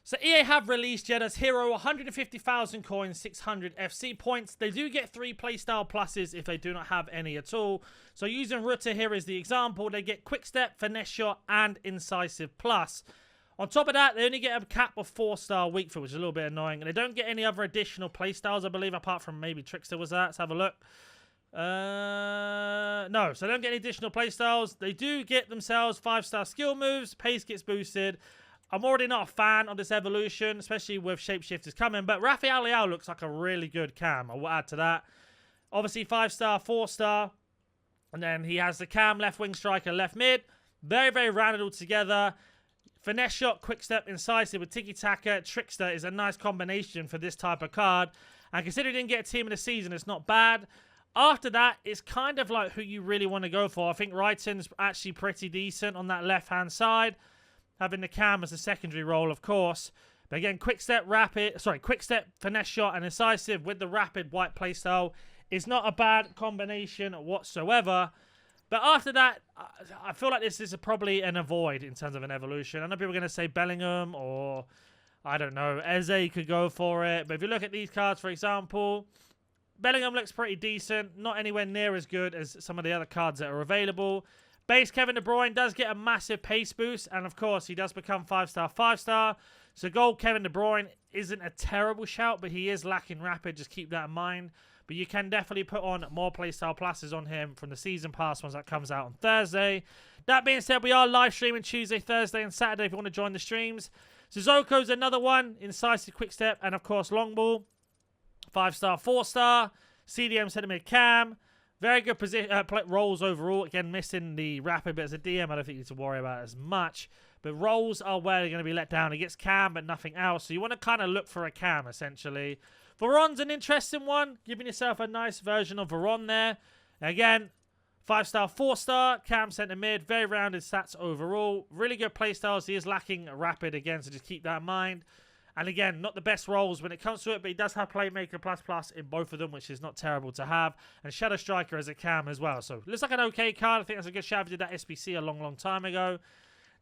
So EA have released JEDDAH'S hero, 150,000 coins, 600 FC points. They do get 3 playstyle pluses if they do not have any at all. So using Rutter here as the example, they get quick step, finesse shot, and incisive plus. On top of that, they only get a cap of 4-star weak foot, which is a little bit annoying. And they don't get any other additional playstyles, I believe, apart from maybe Trickster was that. Let's have a look. No, so they don't get any additional playstyles. They do get themselves 5-star skill moves. Pace gets boosted. I'm already not a fan of this evolution, especially with shapeshifters coming, but Rafael Leao looks like a really good cam. I will add to that. Obviously, 5-star, 4-star, and then he has the cam, left wing striker, left mid. Very, very rounded all together. Finesse shot, quick step, incisive with tiki-taka, trickster is a nice combination for this type of card. And considering he didn't get a team of the season, it's not bad. After that, it's kind of like who you really want to go for. I think Wrighton's actually pretty decent on that left-hand side. Having the cam as a secondary role, of course. But again, quick step, finesse shot, and incisive with the rapid white playstyle is not a bad combination whatsoever. But after that, I feel like this is probably an avoid in terms of an evolution. I know people are going to say Bellingham or, I don't know, Eze could go for it. But if you look at these cards, for example, Bellingham looks pretty decent. Not anywhere near as good as some of the other cards that are available. Base Kevin De Bruyne does get a massive pace boost, and of course, he does become 5-star, 5-star. So gold Kevin De Bruyne isn't a terrible shout, but he is lacking rapid. Just keep that in mind. But you can definitely put on more playstyle pluses on him from the season pass once that comes out on Thursday. That being said, we are live streaming Tuesday, Thursday, and Saturday if you want to join the streams. Suzuko's another one, incisive quick step, and of course, long ball, 5-star, 4-star, CDM centre cam. Very good position rolls overall. Again, missing the rapid, but as a DM, I don't think you need to worry about it as much. But rolls are where they're going to be let down. He gets cam, but nothing else. So you want to kind of look for a cam, essentially. Veron's an interesting one. Giving yourself a nice version of Veron there. Again, 5-star, 4-star. Cam centre mid. Very rounded stats overall. Really good playstyles. He is lacking rapid again, so just keep that in mind. And again, not the best rolls when it comes to it, but he does have Playmaker plus in both of them, which is not terrible to have. And Shadow Striker as a cam as well. So, looks like an okay card. I think that's a good shout. We did that SBC a long, long time ago.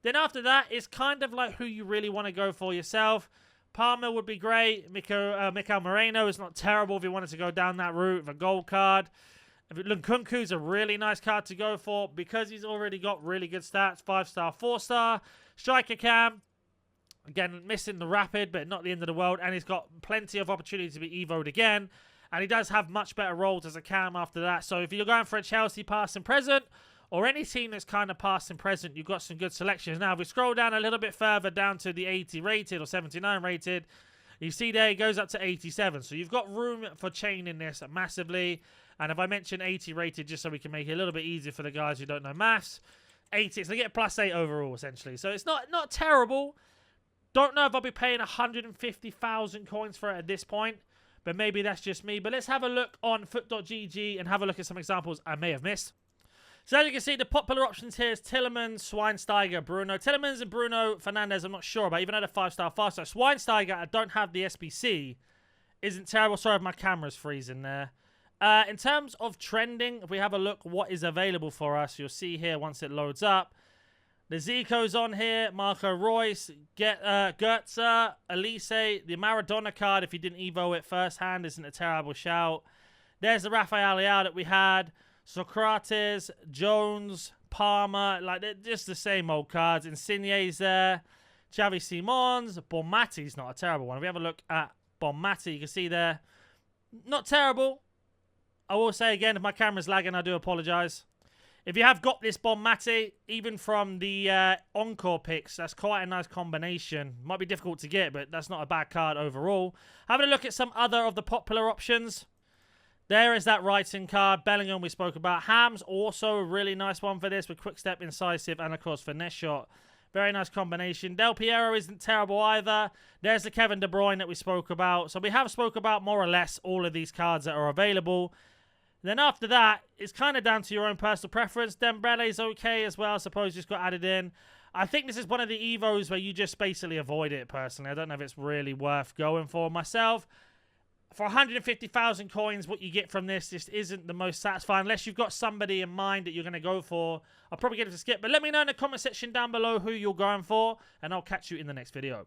Then after that, it's kind of like who you really want to go for yourself. Palmer would be great. Mikel Moreno is not terrible if you wanted to go down that route with a gold card. Nkunku is a really nice card to go for because he's already got really good stats. 5-star, 4-star. Striker cam. Again, missing the rapid, but not the end of the world. And he's got plenty of opportunity to be evoed again. And he does have much better rolls as a cam after that. So if you're going for a Chelsea past and present, or any team that's kind of past and present, you've got some good selections. Now, if we scroll down a little bit further down to the 80 rated or 79 rated, you see there it goes up to 87. So you've got room for chaining this massively. And if I mention 80 rated, just so we can make it a little bit easier for the guys who don't know maths, 80, so they get +8 overall, essentially. So it's not terrible. Don't know if I'll be paying 150,000 coins for it at this point, but maybe that's just me. But let's have a look on foot.gg and have a look at some examples I may have missed. So as you can see, the popular options here is Tielemans, Schweinsteiger, Bruno. Tielemans and Bruno Fernandes, I'm not sure about. Even at a 5-star, 5-star. Schweinsteiger, I don't have the SBC. Isn't terrible. Sorry if my camera's freezing there. In terms of trending, if we have a look what is available for us, you'll see here once it loads up. The Zico's on here, Marco Reus, Goetze, Elise, the Maradona card, if you didn't Evo it first hand, isn't a terrible shout. There's the Rafael Leao that we had, Socrates, Jones, Palmer, like they're just the same old cards. Insigne's there, Xavi Simons, Bonmati's not a terrible one. If we have a look at Bonmati, you can see there, not terrible. I will say again, if my camera's lagging, I do apologise. If you have got this Bonmati, even from the Encore picks, that's quite a nice combination. Might be difficult to get, but that's not a bad card overall. Having a look at some other of the popular options. There is that Wrighton card. Bellingham we spoke about. Ham's also a really nice one for this with quick step, incisive, and of course finesse shot. Very nice combination. Del Piero isn't terrible either. There's the Kevin De Bruyne that we spoke about. So we have spoke about more or less all of these cards that are available. Then after that, it's kind of down to your own personal preference. Dembele's okay as well. I suppose just got added in. I think this is one of the Evos where you just basically avoid it personally. I don't know if it's really worth going for myself. For 150,000 coins, what you get from this just isn't the most satisfying. Unless you've got somebody in mind that you're going to go for. I'll probably get it to skip. But let me know in the comment section down below who you're going for. And I'll catch you in the next video.